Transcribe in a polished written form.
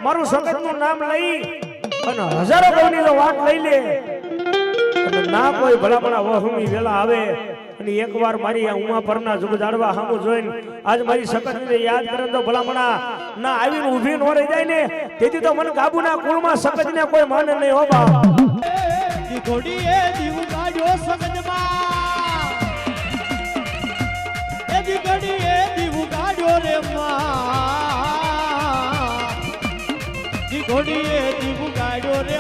મારું સખતનું નામ લઈ અને હજારો ગૌની જો વાત લઈ લે અને ના કોઈ ભલામણા વહુની વેલા આવે અને એકવાર મારી આ ઉમા પરના જુગ જાડવા સામું જોઈને આજ મારી સખતને યાદ કરે તો ભલામણા ના આવીને ઊભી ન રહી જાય ને તેથી તો મને કાબુના કુળમાં સખતને કોઈ માને નહીં હો બા ઘોડીએ દીવ કાઢ્યો સગજમાં એ દીકડીએ દીવ કાઢ્યો રે માં દીકડીએ દીવ કાઢ્યો રે